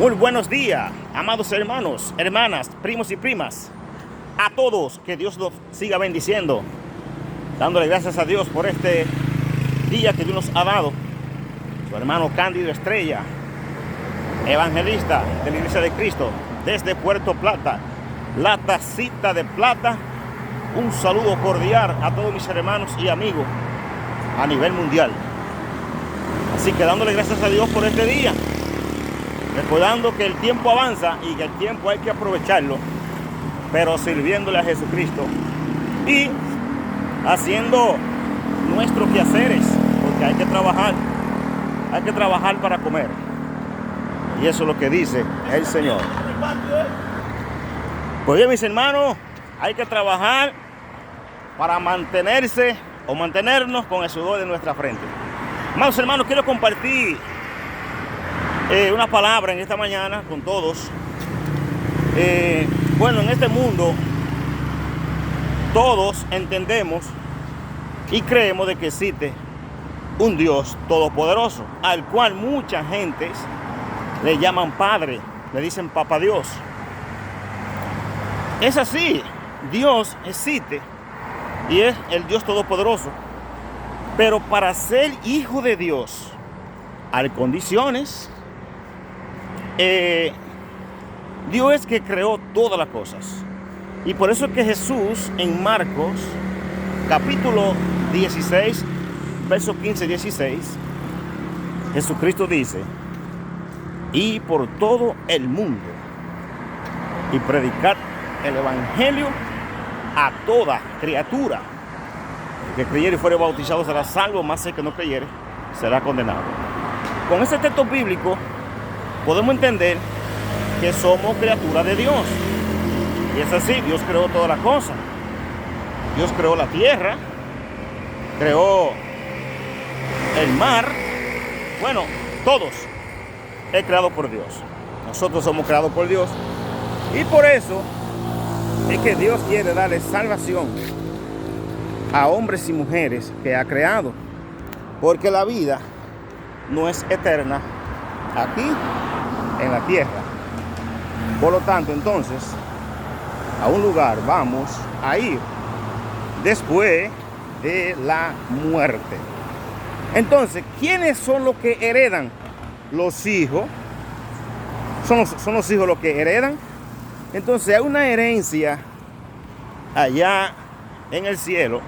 Muy buenos días, amados hermanos, hermanas, primos y primas. A todos, que Dios los siga bendiciendo. Dándole gracias a Dios por este día que Dios nos ha dado. Su hermano Cándido Estrella, evangelista de la Iglesia de Cristo, desde Puerto Plata, la Tacita de Plata. Un saludo cordial a todos mis hermanos y amigos a nivel mundial. Así que dándole gracias a Dios por este día, recordando que el tiempo avanza y que el tiempo hay que aprovecharlo, pero sirviéndole a Jesucristo y haciendo nuestros quehaceres, porque hay que trabajar para comer. Y eso es lo que dice el Señor. Pues bien, mis hermanos, hay que trabajar para mantenerse o mantenernos con el sudor de nuestra frente. Amados hermanos, quiero compartir una palabra en esta mañana con todos. Bueno, en este mundo todos entendemos y creemos de que existe un Dios todopoderoso, al cual mucha gente le llaman Padre, le dicen Papá Dios. Es así, Dios existe y es el Dios todopoderoso. Pero para ser hijo de Dios hay condiciones. Dios es que creó todas las cosas. Y por eso es que Jesús en Marcos capítulo 16, verso 15-16, Jesucristo dice: y por todo el mundo y predicar el evangelio a toda criatura. El que creyere y fuere bautizado será salvo, mas el que no creyere será condenado. Con este texto bíblico podemos entender que somos criaturas de Dios. Y es así, Dios creó todas las cosas. Dios creó la tierra, creó el mar. Bueno, todos es creado por Dios. Nosotros somos creados por Dios. Y por eso es que Dios quiere darle salvación a hombres y mujeres que ha creado. Porque la vida no es eterna aquí en la tierra. Por lo tanto, entonces, a un lugar vamos a ir después de la muerte. Entonces, ¿quiénes son los que heredan? Los hijos. Son los hijos los que heredan. Entonces, hay una herencia allá en el cielo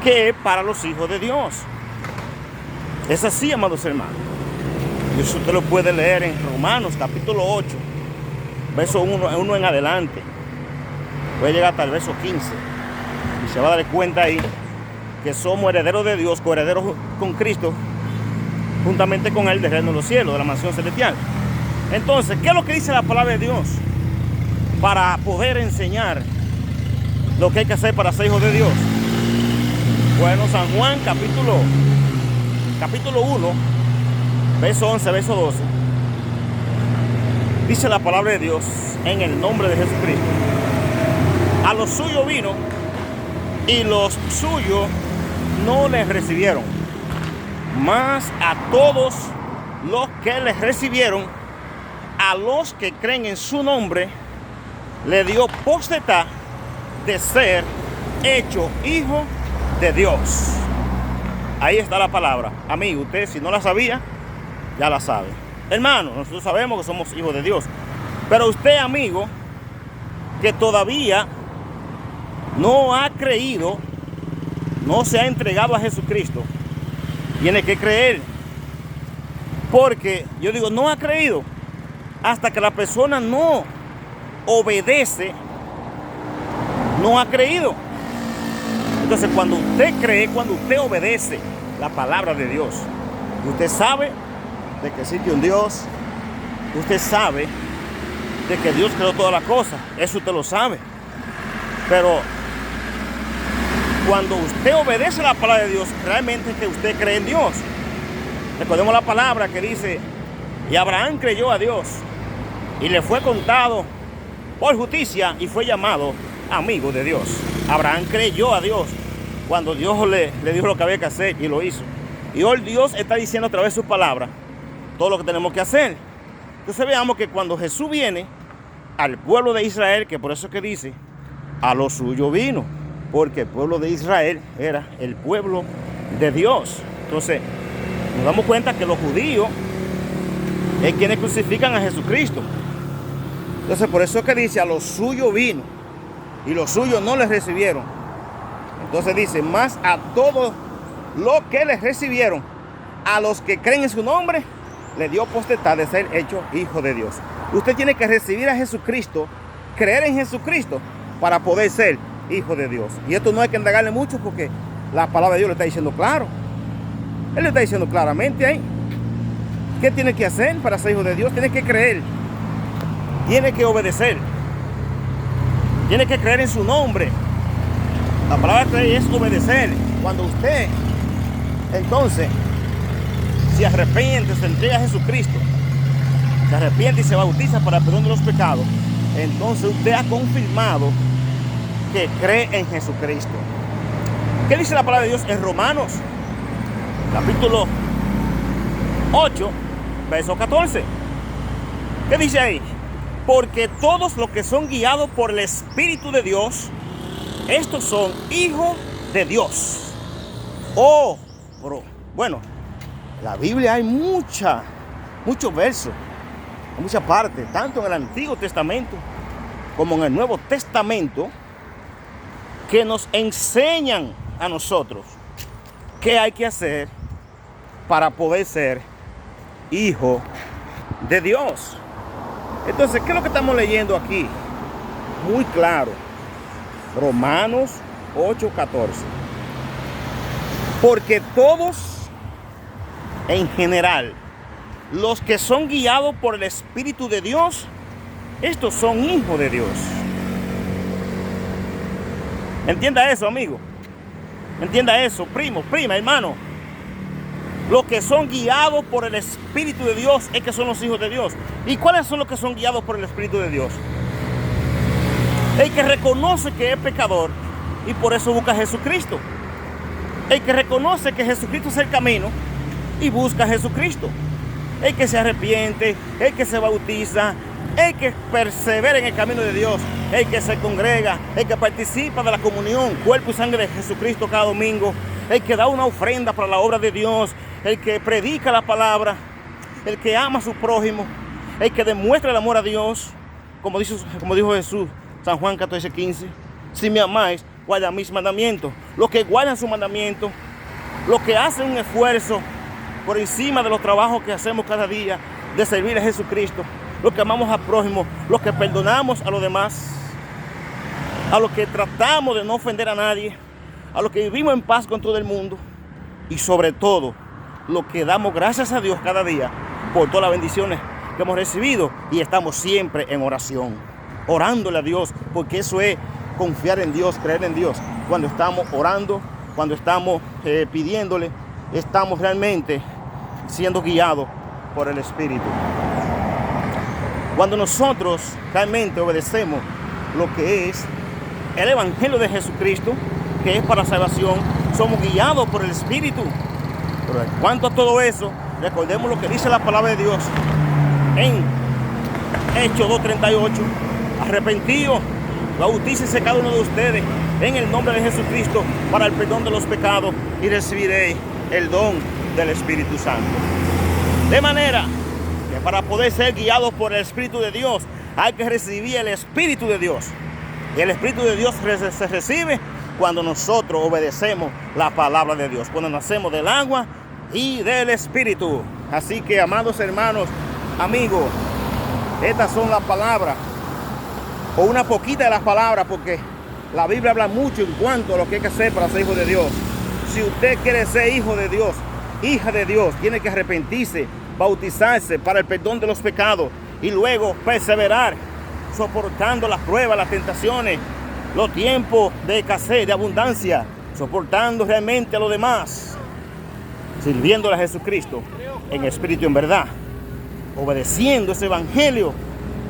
que es para los hijos de Dios. Es así, amados hermanos. Y eso usted lo puede leer en Romanos capítulo 8, verso 1 en adelante. Puede llegar hasta el verso 15. Y se va a dar cuenta ahí que somos herederos de Dios, coherederos con Cristo, juntamente con Él del reino de los cielos, de la mansión celestial. Entonces, ¿qué es lo que dice la palabra de Dios para poder enseñar lo que hay que hacer para ser hijo de Dios? Bueno, San Juan capítulo 1, verso 11, verso 12. Dice la palabra de Dios en el nombre de Jesucristo: a los suyos vino y los suyos no les recibieron, mas a todos los que les recibieron, a los que creen en su nombre, le dio potestad de ser hecho hijo de Dios. Ahí está la palabra. Amigo, usted si no la sabía, ya la sabe. Hermano, nosotros sabemos que somos hijos de Dios. Pero usted, amigo, que todavía no ha creído, no se ha entregado a Jesucristo, tiene que creer. Porque yo digo, no ha creído hasta que la persona no obedece, no ha creído. Entonces, cuando usted cree, cuando usted obedece la palabra de Dios, usted sabe de que existe un Dios, usted sabe de que Dios creó todas las cosas, eso usted lo sabe. Pero cuando usted obedece la palabra de Dios, realmente es que usted cree en Dios. Recordemos la palabra que dice: y Abraham creyó a Dios y le fue contado por justicia y fue llamado amigo de Dios. Abraham creyó a Dios cuando Dios le dijo lo que había que hacer y lo hizo. Y hoy Dios está diciendo a través de su palabra todo lo que tenemos que hacer. Entonces veamos que cuando Jesús viene al pueblo de Israel, que por eso es que dice, a lo suyo vino, porque el pueblo de Israel era el pueblo de Dios. Entonces nos damos cuenta que los judíos es quienes crucifican a Jesucristo. Entonces por eso es que dice, a lo suyo vino, y los suyos no les recibieron. Entonces dice, más a todos los que les recibieron, a los que creen en su nombre, le dio potestad de ser hecho hijo de Dios. Usted tiene que recibir a Jesucristo, creer en Jesucristo, para poder ser hijo de Dios. Y esto no hay que indagarle mucho, porque la palabra de Dios lo está diciendo claro. Él lo está diciendo claramente ahí. ¿Qué tiene que hacer para ser hijo de Dios? Tiene que creer, tiene que obedecer, tiene que creer en su nombre. La palabra creer es obedecer. Cuando usted entonces se arrepiente, se entrega a Jesucristo, se arrepiente y se bautiza para el perdón de los pecados, entonces usted ha confirmado que cree en Jesucristo. ¿Qué dice la palabra de Dios en Romanos capítulo 8, verso 14? ¿Qué dice ahí? Porque todos los que son guiados por el Espíritu de Dios, estos son hijos de Dios. Oh, bro. Bueno, en la Biblia hay muchos versos, muchas partes, tanto en el Antiguo Testamento como en el Nuevo Testamento, que nos enseñan a nosotros qué hay que hacer para poder ser hijo de Dios. Entonces, ¿qué es lo que estamos leyendo aquí? Muy claro. Romanos 8:14. Porque todos, en general, los que son guiados por el Espíritu de Dios, estos son hijos de Dios. Entienda eso, amigo. Entienda eso, primo, prima, hermano. Los que son guiados por el Espíritu de Dios es que son los hijos de Dios. ¿Y cuáles son los que son guiados por el Espíritu de Dios? El que reconoce que es pecador y por eso busca a Jesucristo. El que reconoce que Jesucristo es el camino y busca a Jesucristo. El que se arrepiente, el que se bautiza, el que persevera en el camino de Dios, el que se congrega, el que participa de la comunión, cuerpo y sangre de Jesucristo cada domingo, el que da una ofrenda para la obra de Dios, el que predica la palabra, el que ama a su prójimo, el que demuestra el amor a Dios, como dijo Jesús, San Juan 14:15, si me amáis, guarda mis mandamientos. Los que guardan sus mandamientos, los que hacen un esfuerzo por encima de los trabajos que hacemos cada día de servir a Jesucristo, los que amamos al prójimo, los que perdonamos a los demás, a los que tratamos de no ofender a nadie, a los que vivimos en paz con todo el mundo, y sobre todo, los que damos gracias a Dios cada día por todas las bendiciones que hemos recibido, y estamos siempre en oración, orándole a Dios, porque eso es confiar en Dios, creer en Dios. Cuando estamos orando, cuando estamos pidiéndole, estamos realmente siendo guiados por el Espíritu. Cuando nosotros realmente obedecemos lo que es el Evangelio de Jesucristo, que es para salvación, somos guiados por el Espíritu. Pero en cuanto a todo eso, recordemos lo que dice la palabra de Dios en Hechos 2:38. Arrepentidos, bautícese cada uno de ustedes en el nombre de Jesucristo para el perdón de los pecados y recibiréis el don del Espíritu Santo. De manera que para poder ser guiados por el Espíritu de Dios, hay que recibir el Espíritu de Dios. Y el Espíritu de Dios se recibe cuando nosotros obedecemos la palabra de Dios, cuando nacemos del agua y del Espíritu. Así que, amados hermanos, amigos, estas son las palabras, o una poquita de las palabras, porque la Biblia habla mucho en cuanto a lo que hay que hacer para ser hijo de Dios. Si usted quiere ser hijo de Dios, hija de Dios, tiene que arrepentirse, bautizarse para el perdón de los pecados y luego perseverar, soportando las pruebas, las tentaciones, los tiempos de escasez, de abundancia, soportando realmente a los demás, sirviéndole a Jesucristo en espíritu y en verdad, obedeciendo ese evangelio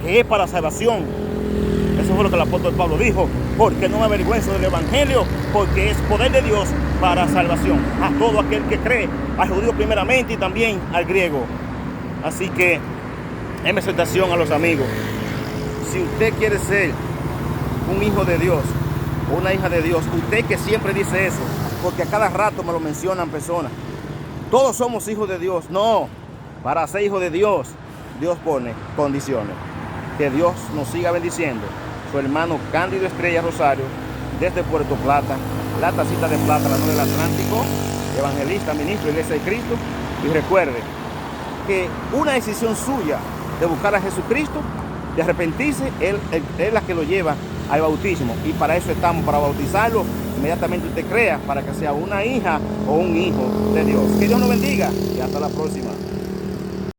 que es para salvación. Eso fue lo que el apóstol Pablo dijo: porque no me avergüenzo del evangelio, porque es poder de Dios para salvación a todo aquel que cree, al judío primeramente y también al griego. Así que en mi exhortación a los amigos, si usted quiere ser un hijo de Dios o una hija de Dios, usted que siempre dice eso, porque a cada rato me lo mencionan personas, todos somos hijos de Dios. No, para ser hijo de Dios, Dios pone condiciones. Que Dios nos siga bendiciendo. Su hermano Cándido Estrella Rosario, desde Puerto Plata, la tacita de plata, la 9 del Atlántico, evangelista, ministro, Iglesia de Cristo. Y recuerde que una decisión suya de buscar a Jesucristo, de arrepentirse, Él es la que lo lleva al bautismo. Y para eso estamos, para bautizarlo. Inmediatamente usted crea, para que sea una hija o un hijo de Dios. Que Dios nos bendiga y hasta la próxima.